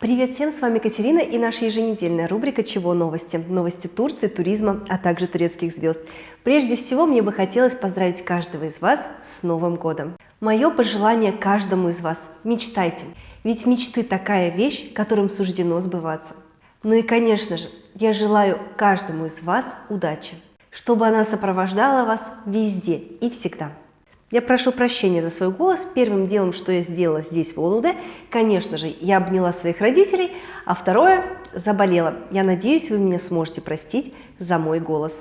Привет всем, с вами Катерина и наша еженедельная рубрика «Чего новости?». Новости Турции, туризма, а также турецких звезд. Прежде всего, мне бы хотелось поздравить каждого из вас с Новым годом. Мое пожелание каждому из вас – мечтайте, ведь мечты такая вещь, которым суждено сбываться. Ну и, конечно же, я желаю каждому из вас удачи, чтобы она сопровождала вас везде и всегда. Я прошу прощения за свой голос. Первым делом, что я сделала здесь, в Улан-Удэ, конечно же, я обняла своих родителей, а второе – заболела. Я надеюсь, вы меня сможете простить за мой голос.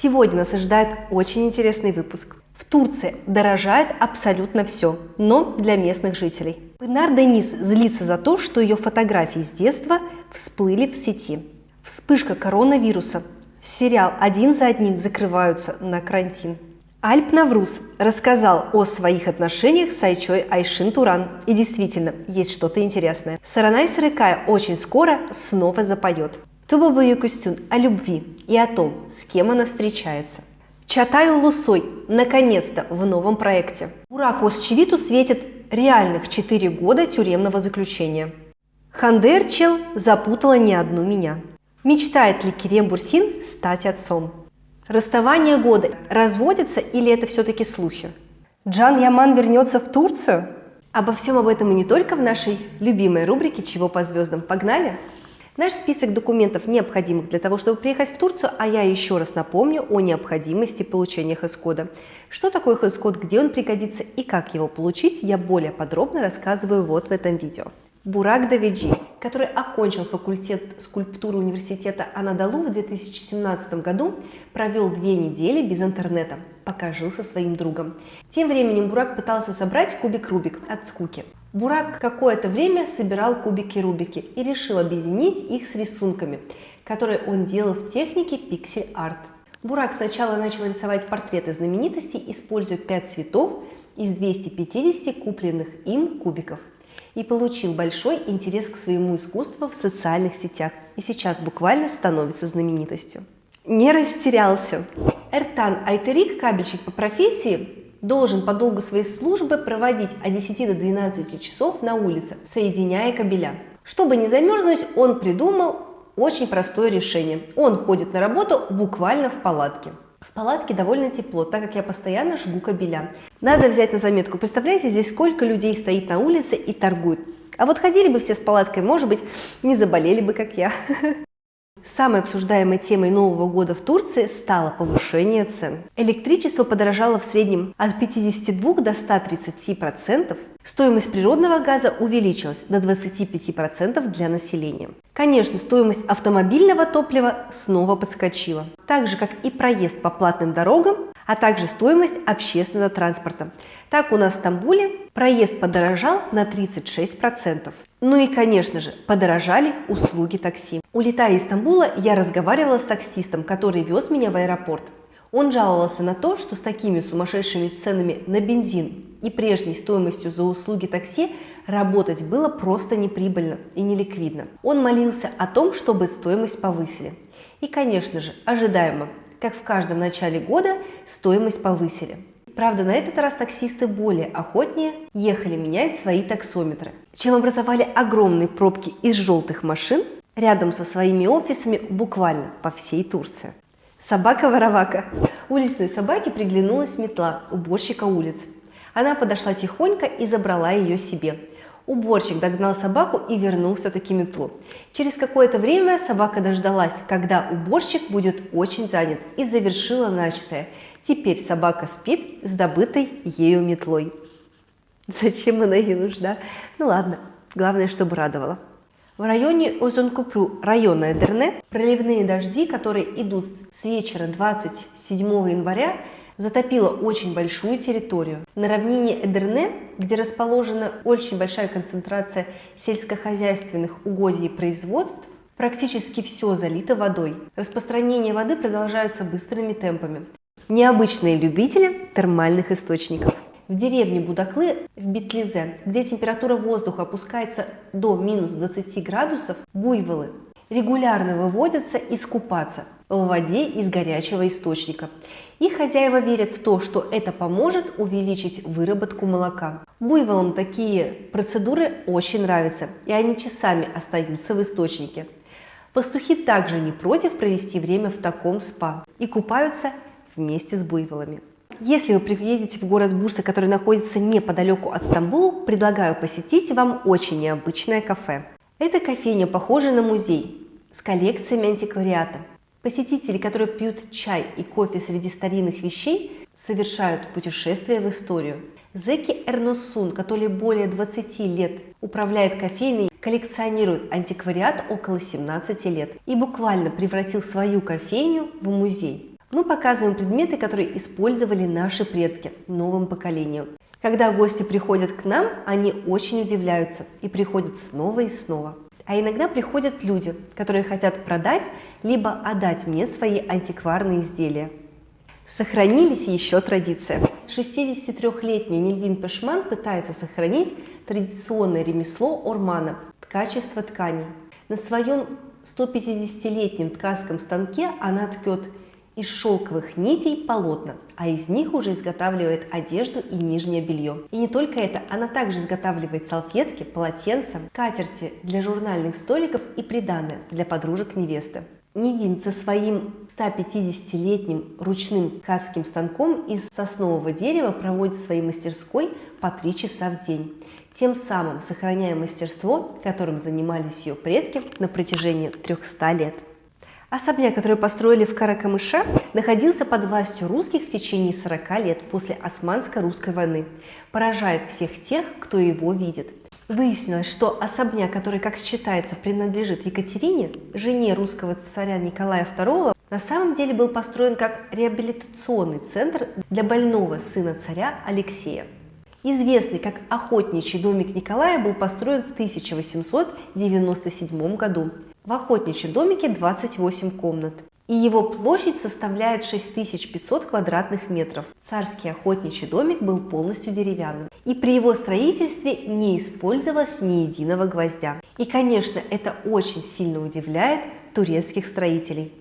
Сегодня нас ожидает очень интересный выпуск. В Турции дорожает абсолютно все, но для местных жителей. Пынар Дениз злится за то, что ее фотографии с детства всплыли в сети. Вспышка коронавируса. Сериал один за одним закрываются на карантин. Альп Навруз рассказал о своих отношениях с Айчой Айшин Туран. И действительно, есть что-то интересное. Саранай Сарыкая очень скоро снова запоет. Туба Баюкустюн о любви и о том, с кем она встречается. Чатай Улусой наконец-то в новом проекте. Бураку Озчивиту светит реальных 4 года тюремного заключения. Ханде Эрчел запутала не одну меня. Мечтает ли Керем Бурсин стать отцом? Расставание года. Разводятся или это все-таки слухи? Джан Яман вернется в Турцию? Обо всем об этом и не только в нашей любимой рубрике «Чего по звездам?». Погнали! Наш список документов, необходимых для того, чтобы приехать в Турцию, а я еще раз напомню о необходимости получения хэс-кода. Что такое хэс-код, где он пригодится и как его получить, я более подробно рассказываю вот в этом видео. Бурак Давиджи, который окончил факультет скульптуры университета Анадолу в 2017 году, провел 2 недели без интернета, пока жил со своим другом. Тем временем Бурак пытался собрать кубик Рубик от скуки. Бурак какое-то время собирал кубики Рубики и решил объединить их с рисунками, которые он делал в технике пиксель-арт. Бурак сначала начал рисовать портреты знаменитостей, используя 5 цветов из 250 купленных им кубиков. И получил большой интерес к своему искусству в социальных сетях. И сейчас буквально становится знаменитостью. Не растерялся. Эртан Айтерик, кабельщик по профессии, должен по долгу своей службы проводить от 10 до 12 часов на улице, соединяя кабеля. Чтобы не замерзнуть, он придумал очень простое решение. Он ходит на работу буквально в палатке. В палатке довольно тепло, так как я постоянно жгу кабеля. Надо взять на заметку. Представляете, здесь сколько людей стоит на улице и торгует. А вот ходили бы все с палаткой, может быть, не заболели бы, как я. Самой обсуждаемой темой Нового года в Турции стало повышение цен. Электричество подорожало в среднем от 52 до 130%. Стоимость природного газа увеличилась до 25% для населения. Конечно, стоимость автомобильного топлива снова подскочила, так же как и проезд по платным дорогам, а также стоимость общественного транспорта. Так у нас в Стамбуле проезд подорожал на 36%. Ну и, конечно же, подорожали услуги такси. Улетая из Стамбула, я разговаривала с таксистом, который вез меня в аэропорт. Он жаловался на то, что с такими сумасшедшими ценами на бензин и прежней стоимостью за услуги такси работать было просто неприбыльно и неликвидно. Он молился о том, чтобы стоимость повысили. И, конечно же, ожидаемо, как в каждом начале года, стоимость повысили. Правда, на этот раз таксисты более охотнее ехали менять свои таксометры, чем образовали огромные пробки из желтых машин рядом со своими офисами буквально по всей Турции. Собака-воровака. Уличной собаке приглянулась метла уборщика улиц. Она подошла тихонько и забрала ее себе. Уборщик догнал собаку и вернул все-таки метлу. Через какое-то время собака дождалась, когда уборщик будет очень занят, и завершила начатое. Теперь собака спит с добытой ею метлой. Зачем она ей нужна? Ну ладно, главное, чтобы радовала. В районе Озонкупру, района Эдерне, проливные дожди, которые идут с вечера 27 января, затопило очень большую территорию. На равнине Эдерне, где расположена очень большая концентрация сельскохозяйственных угодий и производств, практически все залито водой. Распространение воды продолжается быстрыми темпами. Необычные любители термальных источников. В деревне Будаклы в Битлизе, где температура воздуха опускается до минус 20 градусов, буйволы регулярно выводятся искупаться в воде из горячего источника. И хозяева верят в то, что это поможет увеличить выработку молока. Буйволам такие процедуры очень нравятся, и они часами остаются в источнике. Пастухи также не против провести время в таком спа и купаются вместе с буйволами. Если вы приедете в город Бурса, который находится неподалеку от Стамбула, предлагаю посетить вам очень необычное кафе. Эта кофейня похожа на музей с коллекциями антиквариата. Посетители, которые пьют чай и кофе среди старинных вещей, совершают путешествие в историю. Зеки Эрносун, который более 20 лет управляет кофейней, коллекционирует антиквариат около 17 лет и буквально превратил свою кофейню в музей. Мы показываем предметы, которые использовали наши предки новым поколениям. Когда гости приходят к нам, они очень удивляются и приходят снова и снова. А иногда приходят люди, которые хотят продать либо отдать мне свои антикварные изделия. Сохранились еще традиции. 63-летний Нильвин Пешман пытается сохранить традиционное ремесло ормана – ткачество тканей. На своем 150-летнем ткацком станке она ткет из шелковых нитей полотна, а из них уже изготавливает одежду и нижнее белье. И не только это, она также изготавливает салфетки, полотенца, скатерти для журнальных столиков и приданое для подружек невесты. Нивин со своим 150-летним ручным ткацким станком из соснового дерева проводит в своей мастерской по 3 часа в день, тем самым сохраняя мастерство, которым занимались ее предки на протяжении 300 лет. Особняк, который построили в Каракамыше, находился под властью русских в течение 40 лет после Османско-русской войны. Поражает всех тех, кто его видит. Выяснилось, что особняк, который, как считается, принадлежит Екатерине, жене русского царя Николая II, на самом деле был построен как реабилитационный центр для больного сына царя Алексея. Известный как охотничий домик Николая был построен в 1897 году. В охотничьем домике 28 комнат, и его площадь составляет 6500 квадратных метров. Царский охотничий домик был полностью деревянным, и при его строительстве не использовалось ни единого гвоздя. И, конечно, это очень сильно удивляет турецких строителей.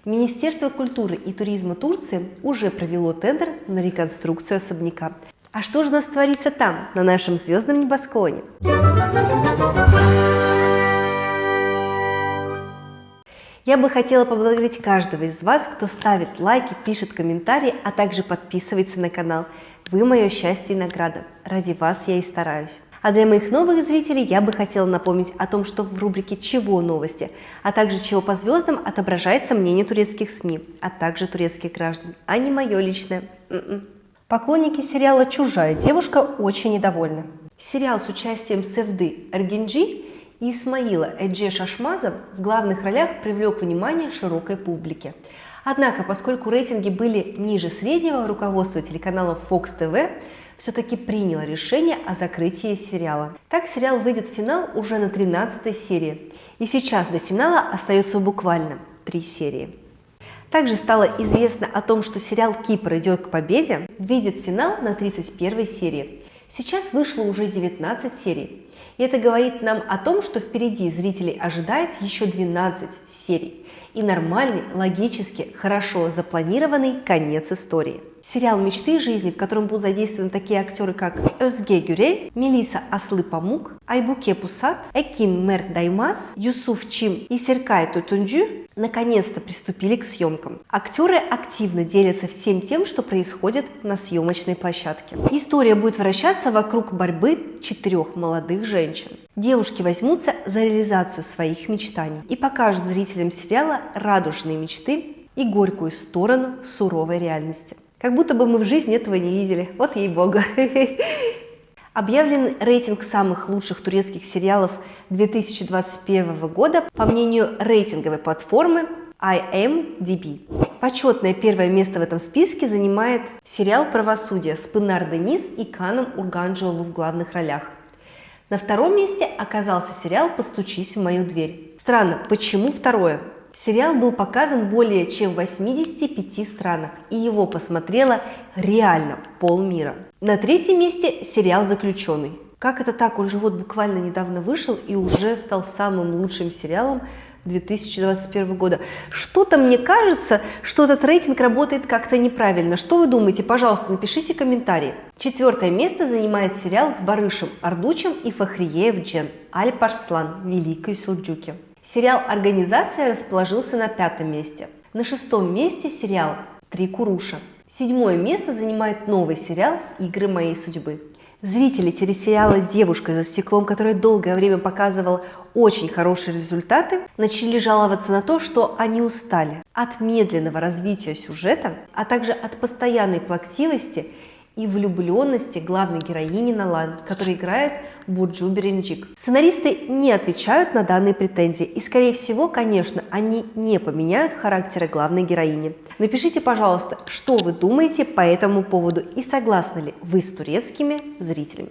Министерство культуры и туризма Турции уже провело тендер на реконструкцию особняка. А что же у нас творится там, на нашем звездном небосклоне? Я бы хотела поблагодарить каждого из вас, кто ставит лайки, пишет комментарии, а также подписывается на канал. Вы мое счастье и награда. Ради вас я и стараюсь. А для моих новых зрителей я бы хотела напомнить о том, что в рубрике «Чего новости», а также «Чего по звездам» отображается мнение турецких СМИ, а также турецких граждан, а не мое личное. Поклонники сериала «Чужая девушка» очень недовольны. Сериал с участием Севды Эргенджи и Исмаила Эдже Шашмаза в главных ролях привлек внимание широкой публики. Однако, поскольку рейтинги были ниже среднего, руководство телеканала Fox TV все-таки приняло решение о закрытии сериала. Так сериал выйдет в финал уже на 13-й серии, и сейчас до финала остается буквально 3 серии. Также стало известно о том, что сериал «Кипр идет к победе» выйдет в финал на 31-й серии. Сейчас вышло уже 19 серий. И это говорит нам о том, что впереди зрителей ожидает еще 12 серий и нормальный, логически, хорошо запланированный конец истории. Сериал «Мечты и жизни», в котором будут задействованы такие актеры, как Özge Gürel, Мелиса Аслы-Памук, Айбуке Пусат, Экин Мерт Даймаз, Юсуф Чим и Серкай Тутунджу, наконец-то приступили к съемкам. Актеры активно делятся всем тем, что происходит на съемочной площадке. История будет вращаться вокруг борьбы 4 молодых женщин. Девушки возьмутся за реализацию своих мечтаний и покажут зрителям сериала радужные мечты и горькую сторону суровой реальности. Как будто бы мы в жизни этого не видели. Вот ей-богу. Объявлен рейтинг самых лучших турецких сериалов 2021 года по мнению рейтинговой платформы IMDb. Почетное первое место в этом списке занимает сериал «Правосудие» с Пынар Денис и Каном Урганджиолу в главных ролях. На втором месте оказался сериал «Постучись в мою дверь». Странно, почему второе? Сериал был показан более чем в 85 странах, и его посмотрело реально полмира. На третьем месте сериал «Заключенный». Как это так? Он же вот буквально недавно вышел и уже стал самым лучшим сериалом 2021 года. Что-то мне кажется, что этот рейтинг работает как-то неправильно. Что вы думаете? Пожалуйста, напишите комментарии. 4 место занимает сериал с Барышем Ардучем и Фахриеев Джен «Альп Арслан. Великой Сулджуки». Сериал «Организация» расположился на 5 месте. На 6 месте сериал «Три Куруша». 7 место занимает новый сериал «Игры моей судьбы». Зрители телесериала «Девушка за стеклом», который долгое время показывал очень хорошие результаты, начали жаловаться на то, что они устали от медленного развития сюжета, а также от постоянной плаксивости и влюбленности главной героини Налан, которая играет Бурджу Беренджик. Сценаристы не отвечают на данные претензии, и, скорее всего, конечно, они не поменяют характера главной героини. Напишите, пожалуйста, что вы думаете по этому поводу и согласны ли вы с турецкими зрителями.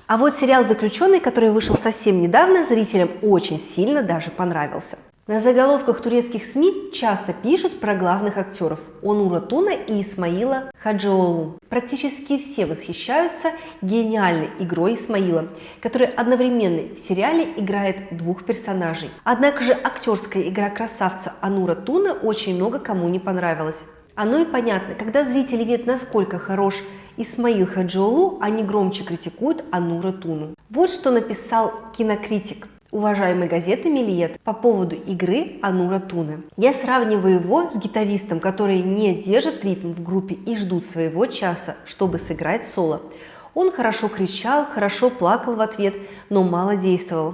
А вот сериал «Заключенный», который вышел совсем недавно, зрителям очень сильно даже понравился. На заголовках турецких СМИ часто пишут про главных актеров Онура Туна и Исмаила Хаджиоğlu. Практически все восхищаются гениальной игрой Исмаила, который одновременно в сериале играет двух персонажей. Однако же актерская игра красавца Онура Туна очень много кому не понравилась. Оно и понятно, когда зрители видят, насколько хорош Исмаил Хаджиоğlu, они громче критикуют Онура Туну. Вот что написал кинокритик уважаемой газеты «Миллиет» по поводу игры Онура Туны. Я сравниваю его с гитаристом, который не держит ритм в группе и ждут своего часа, чтобы сыграть соло. Он хорошо кричал, хорошо плакал в ответ, но мало действовал.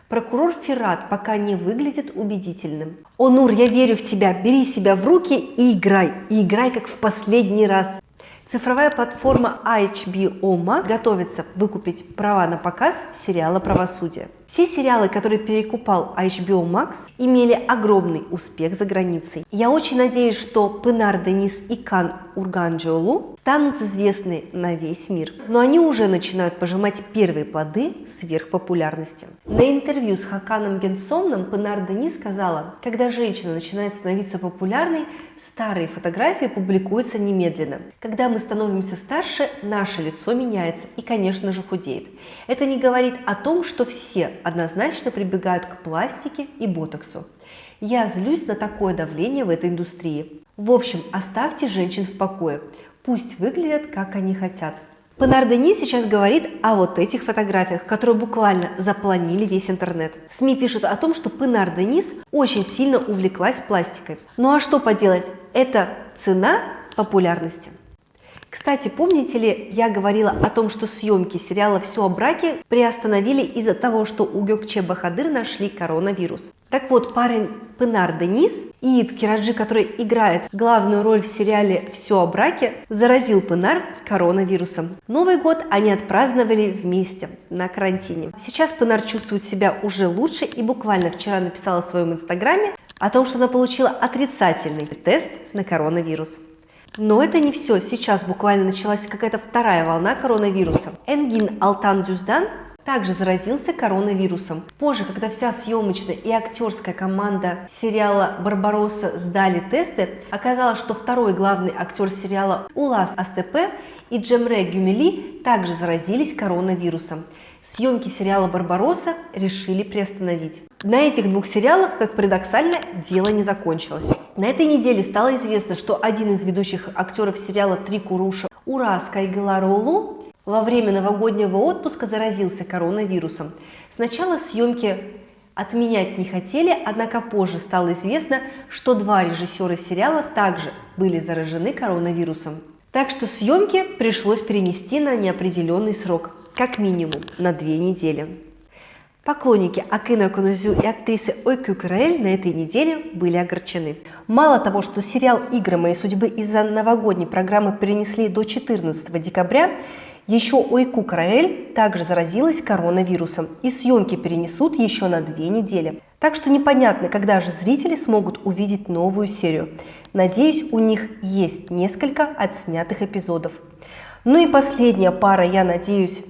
Прокурор Ферат пока не выглядит убедительным. «Онур, я верю в тебя, бери себя в руки и играй как в последний раз». Цифровая платформа HBO Max готовится выкупить права на показ сериала «Правосудие». Все сериалы, которые перекупал HBO Max, имели огромный успех за границей. Я очень надеюсь, что Пынар Денис и Кан Урганджиолу станут известны на весь мир. Но они уже начинают пожимать первые плоды сверхпопулярности. На интервью с Хаканом Генсомном Пынар Денис сказала: когда женщина начинает становиться популярной, старые фотографии публикуются немедленно. Когда мы становимся старше, наше лицо меняется и, конечно же, худеет. Это не говорит о том, что все однозначно прибегают к пластике и ботоксу. Я злюсь на такое давление в этой индустрии. В общем, оставьте женщин в покое. Пусть выглядят, как они хотят. Пынар Денис сейчас говорит о вот этих фотографиях, которые буквально заполонили весь интернет. СМИ пишут о том, что Пынар Денис очень сильно увлеклась пластикой. Ну а что поделать? Это цена популярности. Кстати, помните ли, я говорила о том, что съемки сериала «Все о браке» приостановили из-за того, что у Gökçe Bahadır нашли коронавирус. Так вот, парень Пынар Денис, Иит Кираджи, который играет главную роль в сериале «Все о браке», заразил Пынар коронавирусом. Новый год они отпраздновали вместе на карантине. Сейчас Пынар чувствует себя уже лучше и буквально вчера написала в своем инстаграме о том, что она получила отрицательный тест на коронавирус. Но это не все. Сейчас буквально началась какая-то вторая волна коронавируса. Энгин Алтан Дюздан также заразился коронавирусом. Позже, когда вся съемочная и актерская команда сериала «Барбаросса» сдали тесты, оказалось, что второй главный актер сериала Улас Астепе и Джемре Гюмели также заразились коронавирусом. Съемки сериала «Барбаросса» решили приостановить. На этих двух сериалах, как парадоксально, дело не закончилось. На этой неделе стало известно, что один из ведущих актеров сериала «Три Куруша» Урас Кайгылароğlu во время новогоднего отпуска заразился коронавирусом. Сначала съемки отменять не хотели, однако позже стало известно, что два режиссера сериала также были заражены коронавирусом. Так что съемки пришлось перенести на неопределенный срок, как минимум на 2 недели. Поклонники Акына Конузю и актрисы Ойку Караэль на этой неделе были огорчены. Мало того, что сериал «Игры моей судьбы» из-за новогодней программы перенесли до 14 декабря, еще Ойку Караэль также заразилась коронавирусом, и съемки перенесут еще на 2 недели. Так что непонятно, когда же зрители смогут увидеть новую серию. Надеюсь, у них есть несколько отснятых эпизодов. Ну и последняя пара, я надеюсь,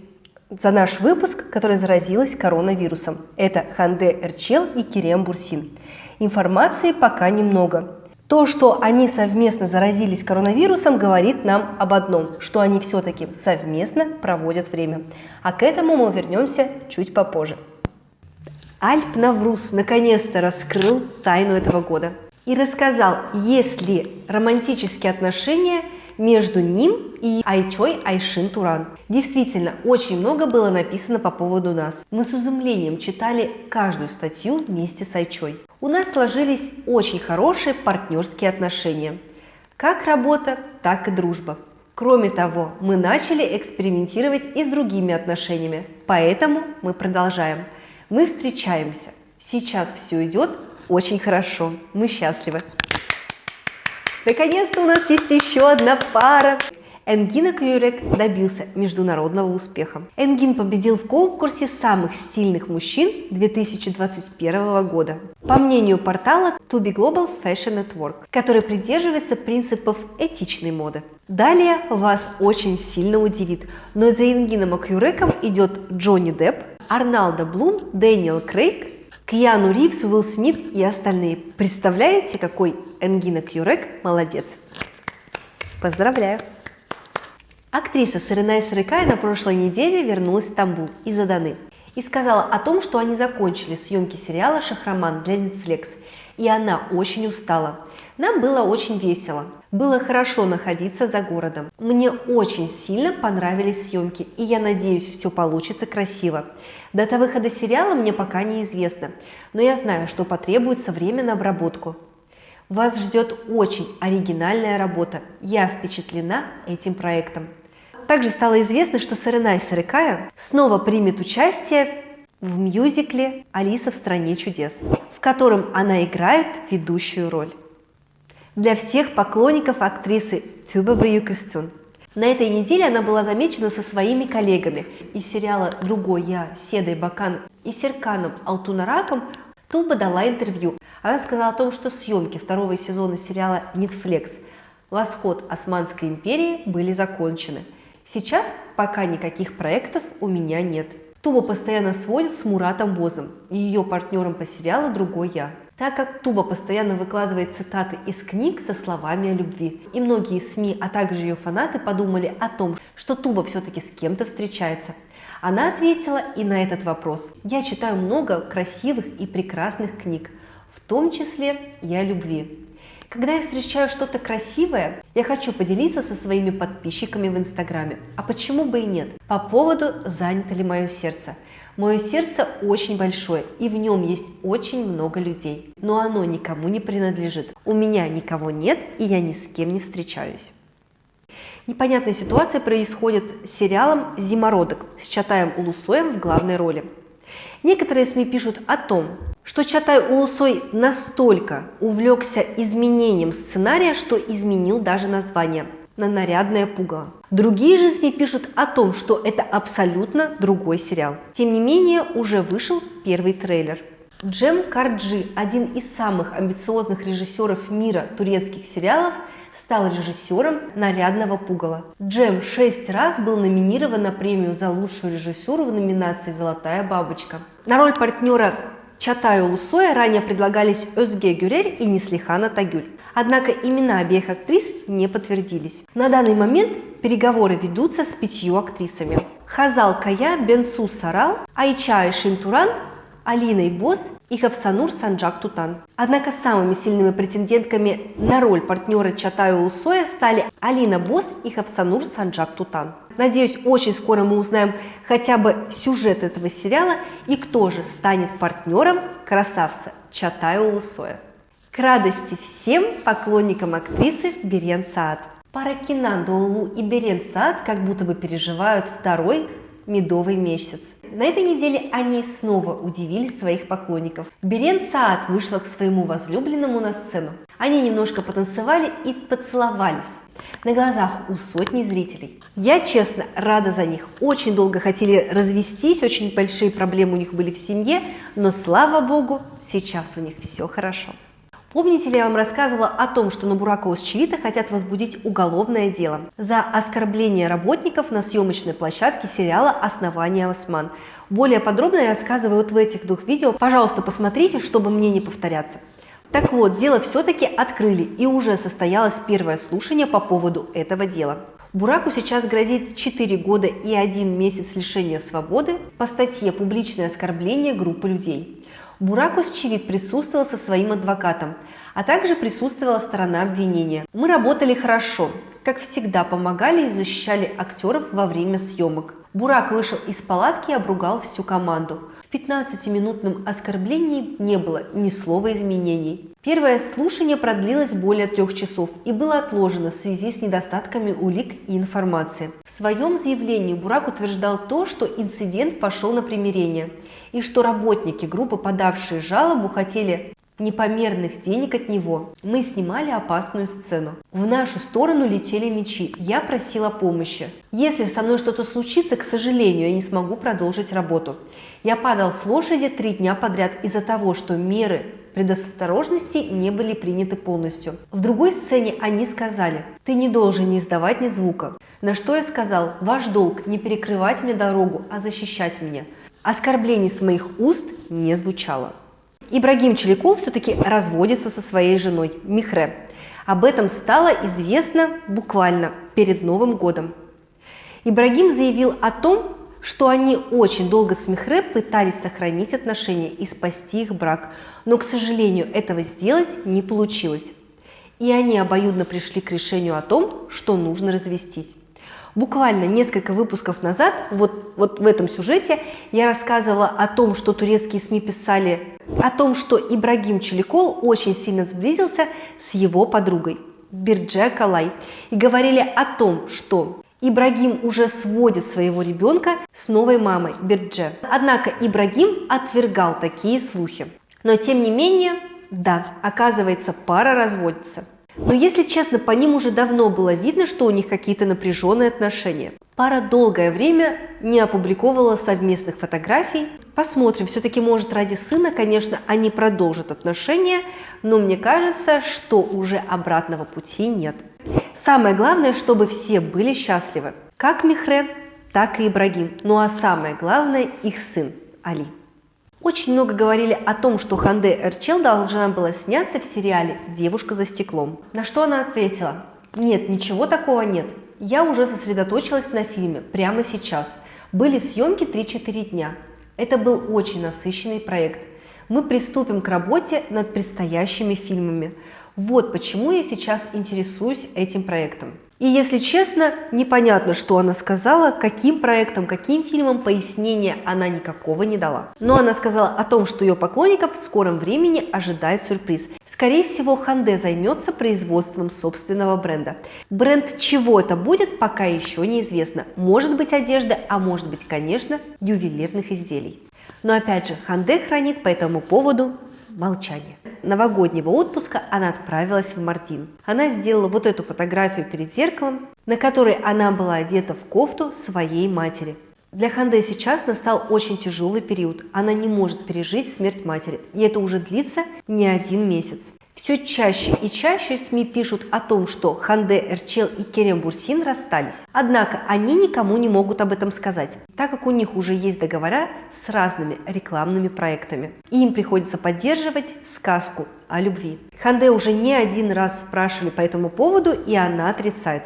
за наш выпуск, которая заразилась коронавирусом. Это Ханде Эрчел и Керем Бурсин. Информации пока немного. То, что они совместно заразились коронавирусом, говорит нам об одном, что они все-таки совместно проводят время. А к этому мы вернемся чуть попозже. Альп Навруз наконец-то раскрыл тайну этого года и рассказал, есть ли романтические отношения между ним и Айчой Айшин Туран. Действительно, очень много было написано по поводу нас. Мы с изумлением читали каждую статью вместе с Айчой. У нас сложились очень хорошие партнерские отношения. Как работа, так и дружба. Кроме того, мы начали экспериментировать и с другими отношениями, поэтому мы продолжаем. Мы встречаемся. Сейчас все идет очень хорошо. Мы счастливы. Наконец-то у нас есть еще одна пара. Энгин Акюрек добился международного успеха. Энгин победил в конкурсе самых стильных мужчин 2021 года. По мнению портала Tubi Global Fashion Network, который придерживается принципов этичной моды. Далее вас очень сильно удивит, но за Энгином Акюреком идет Джонни Депп, Орландо Блум, Дэниел Крейг, Киану Ривз, Уилл Смит и остальные. Представляете, какой Энгин Акюрек молодец? Поздравляю! Актриса Серенай Сарыкай на прошлой неделе вернулась в Стамбул из Аданы и сказала о том, что они закончили съемки сериала «Шахраман» для Netflix, и она очень устала. Нам было очень весело. Было хорошо находиться за городом. Мне очень сильно понравились съемки, и я надеюсь, все получится красиво. Дата выхода сериала мне пока неизвестна, но я знаю, что потребуется время на обработку. Вас ждет очень оригинальная работа. Я впечатлена этим проектом. Также стало известно, что Серенай Сарыкая снова примет участие в мюзикле «Алиса в стране чудес», в котором она играет ведущую роль. Для всех поклонников актрисы Tuba Büyüküstün. На этой неделе она была замечена со своими коллегами из сериала «Другой я» Седой Бакан и Серканом Алтунараком. Туба дала интервью. Она сказала о том, что съемки второго сезона сериала Netflix «Восход Османской империи» были закончены. Сейчас пока никаких проектов у меня нет. Туба постоянно сводит с Муратом Бозом и ее партнером по сериалу «Другой я», так как Туба постоянно выкладывает цитаты из книг со словами о любви. И многие СМИ, а также ее фанаты подумали о том, что Туба все-таки с кем-то встречается. Она ответила и на этот вопрос. «Я читаю много красивых и прекрасных книг, в том числе и о любви. Когда я встречаю что-то красивое, я хочу поделиться со своими подписчиками в Инстаграме. А почему бы и нет? По поводу «Занято ли мое сердце?» Мое сердце очень большое, и в нем есть очень много людей, но оно никому не принадлежит. У меня никого нет, и я ни с кем не встречаюсь. Непонятная ситуация происходит с сериалом «Зимородок» с Чатаем Улусоем в главной роли. Некоторые СМИ пишут о том, что Чатай Улусой настолько увлекся изменением сценария, что изменил даже название на «Нарядное пугало». Другие же СМИ пишут о том, что это абсолютно другой сериал. Тем не менее, уже вышел первый трейлер. Джем Карджи, один из самых амбициозных режиссеров мира турецких сериалов, стал режиссером «Нарядного пугала». Джем 6 раз был номинирован на премию за лучшую режиссуру в номинации «Золотая бабочка». На роль партнера Чатая Улусоя ранее предлагались Özge Gürel и Неслихан Атагюл. Однако имена обеих актрис не подтвердились. На данный момент переговоры ведутся с 5 актрисами. Хазал Кая, Бенсу Сарал, Айча Айшин Туран, Алиной Бос и Хавсанур Санджак Тутан. Однако самыми сильными претендентками на роль партнера Чатая Улусоя стали Алина Бос и Хавсанур Санджак Тутан. Надеюсь, очень скоро мы узнаем хотя бы сюжет этого сериала и кто же станет партнером красавца Чатая Улусоя. К радости всем поклонникам актрисы Берен Саад. Пара Кинан Доулу и Берен Саад как будто бы переживают второй медовый месяц. На этой неделе они снова удивили своих поклонников. Берен Саад вышла к своему возлюбленному на сцену. Они немножко потанцевали и поцеловались на глазах у сотни зрителей. Я, честно, рада за них. Очень долго хотели развестись, очень большие проблемы у них были в семье, но, слава богу, сейчас у них все хорошо. Помните ли, я вам рассказывала о том, что на Буракова с Чивита хотят возбудить уголовное дело за оскорбление работников на съемочной площадке сериала «Основание Осман». Более подробно я рассказываю вот в этих 2 видео. Пожалуйста, посмотрите, чтобы мне не повторяться. Так вот, дело все-таки открыли, и уже состоялось первое слушание по поводу этого дела. Бураку сейчас грозит 4 года и 1 месяц лишения свободы по статье «Публичное оскорбление группы людей». Бурак Озчивит присутствовал со своим адвокатом, а также присутствовала сторона обвинения. Мы работали хорошо, как всегда помогали и защищали актеров во время съемок. Бурак вышел из палатки и обругал всю команду. В 15-минутном оскорблении не было ни слова изменений. Первое слушание продлилось более 3 часов и было отложено в связи с недостатками улик и информации. В своем заявлении Бурак утверждал то, что инцидент пошел на примирение и что работники группы, подавшие жалобу, хотели непомерных денег от него. Мы снимали опасную сцену. В нашу сторону летели мячи. Я просила помощи. Если со мной что-то случится, к сожалению, я не смогу продолжить работу. Я падал с лошади 3 дня подряд из-за того, что меры предосторожности не были приняты полностью. В другой сцене они сказали: «Ты не должен не издавать ни звука». На что я сказал: «Ваш долг не перекрывать мне дорогу, а защищать меня». Оскорблений с моих уст не звучало. Ибрагим Чаликол все-таки разводится со своей женой Михре. Об этом стало известно буквально перед Новым годом. Ибрагим заявил о том, что они очень долго с Михре пытались сохранить отношения и спасти их брак, но, к сожалению, этого сделать не получилось. И они обоюдно пришли к решению о том, что нужно развестись. Буквально несколько выпусков назад, вот в этом сюжете, я рассказывала о том, что турецкие СМИ писали о том, что Ибрагим Чаликол очень сильно сблизился с его подругой Бирдже Калай. И говорили о том, что Ибрагим уже сводит своего ребенка с новой мамой Бирдже. Однако Ибрагим отвергал такие слухи. Но тем не менее, да, оказывается, пара разводится. Но если честно, по ним уже давно было видно, что у них какие-то напряженные отношения. Пара долгое время не опубликовала совместных фотографий. Посмотрим, все-таки, может, ради сына, конечно, они продолжат отношения, но мне кажется, что уже обратного пути нет. Самое главное, чтобы все были счастливы. Как Михре, так и Ибрагим. Ну а самое главное, их сын Али. Очень много говорили о том, что Ханде Эрчел должна была сняться в сериале «Девушка за стеклом». На что она ответила: «Нет, ничего такого нет. Я уже сосредоточилась на фильме прямо сейчас. Были съемки 3-4 дня. Это был очень насыщенный проект. Мы приступим к работе над предстоящими фильмами. Вот почему я сейчас интересуюсь этим проектом». И если честно, непонятно, что она сказала, каким проектом, каким фильмом, пояснения она никакого не дала. Но она сказала о том, что ее поклонников в скором времени ожидает сюрприз. Скорее всего, Ханде займется производством собственного бренда. Бренд чего это будет, пока еще неизвестно. Может быть одежда, а может быть, конечно, ювелирных изделий. Но опять же, Ханде хранит по этому поводу молчание. Новогоднего отпуска она отправилась в Мардин. Она сделала вот эту фотографию перед зеркалом, на которой она была одета в кофту своей матери. Для Ханде сейчас настал очень тяжелый период. Она не может пережить смерть матери, и это уже длится не 1 месяц. Все чаще и чаще СМИ пишут о том, что Ханде Эрчел и Керем Бурсин расстались. Однако они никому не могут об этом сказать, так как у них уже есть договора с разными рекламными проектами. И им приходится поддерживать сказку о любви. Ханде уже не 1 раз спрашивали по этому поводу, и она отрицает.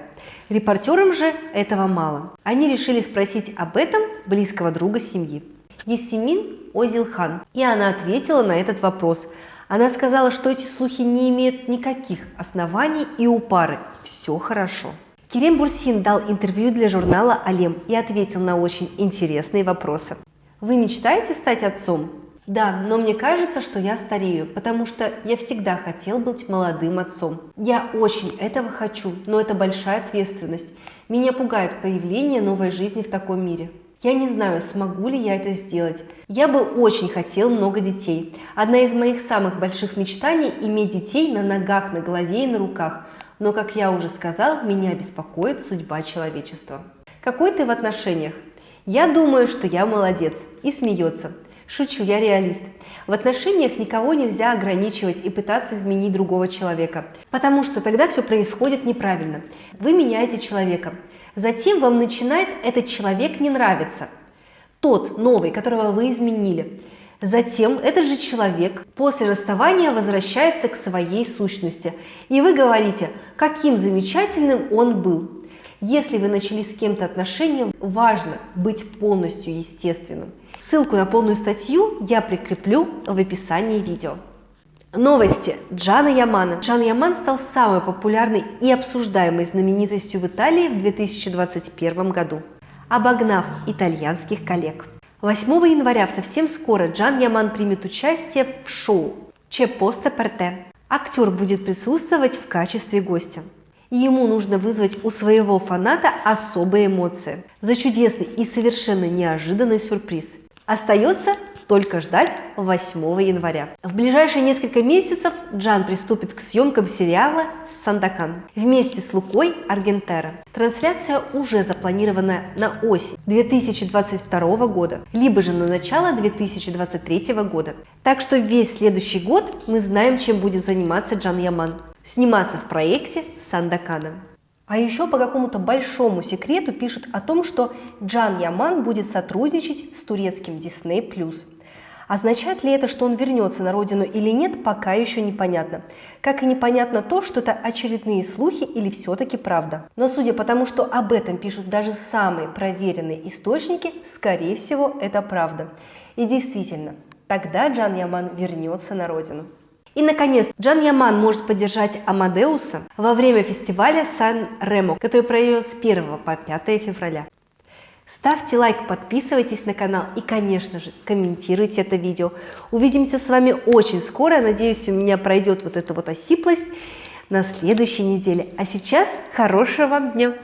Репортерам же этого мало. Они решили спросить об этом близкого друга семьи, Есимин Озилхан. И она ответила на этот вопрос. Она сказала, что эти слухи не имеют никаких оснований, и у пары все хорошо. Керем Бурсин дал интервью для журнала «Алем» и ответил на очень интересные вопросы. Вы мечтаете стать отцом? Да, но мне кажется, что я старею, потому что я всегда хотел быть молодым отцом. Я очень этого хочу, но это большая ответственность. Меня пугает появление новой жизни в таком мире. Я не знаю, смогу ли я это сделать. Я бы очень хотел много детей. Одна из моих самых больших мечтаний – иметь детей на ногах, на голове и на руках. Но, как я уже сказал, меня беспокоит судьба человечества. Какой ты в отношениях? Я думаю, что я молодец. И смеется. Шучу, я реалист. В отношениях никого нельзя ограничивать и пытаться изменить другого человека, потому что тогда все происходит неправильно. Вы меняете человека. Затем вам начинает этот человек не нравиться. Тот новый, которого вы изменили. Затем этот же человек после расставания возвращается к своей сущности. И вы говорите, каким замечательным он был. Если вы начали с кем-то отношения, важно быть полностью естественным. Ссылку на полную статью я прикреплю в описании видео. Новости Джана Ямана. Джан Яман стал самой популярной и обсуждаемой знаменитостью в Италии в 2021 году, обогнав итальянских коллег. 8 января, совсем скоро, Джан Яман примет участие в шоу «C'è posto per te». Актер будет присутствовать в качестве гостя. И ему нужно вызвать у своего фаната особые эмоции за чудесный и совершенно неожиданный сюрприз. Остается только ждать 8 января. В ближайшие несколько месяцев Джан приступит к съемкам сериала «Сандакан» вместе с Лукой Аргентеро. Трансляция уже запланирована на осень 2022 года, либо же на начало 2023 года. Так что весь следующий год мы знаем, чем будет заниматься Джан Яман. Сниматься в проекте «Сандакана». А еще по какому-то большому секрету пишут о том, что Джан Яман будет сотрудничать с турецким Disney+. Означает ли это, что он вернется на родину или нет, пока еще непонятно. Как и непонятно то, что это очередные слухи или все-таки правда. Но судя по тому, что об этом пишут даже самые проверенные источники, скорее всего, это правда. И действительно, тогда Джан Яман вернется на родину. И, наконец, Джан Яман может поддержать Амадеуса во время фестиваля Сан-Ремо, который пройдет с 1 по 5 февраля. Ставьте лайк, подписывайтесь на канал и, конечно же, комментируйте это видео. Увидимся с вами очень скоро. Надеюсь, у меня пройдет вот эта вот осиплость на следующей неделе. А сейчас хорошего вам дня!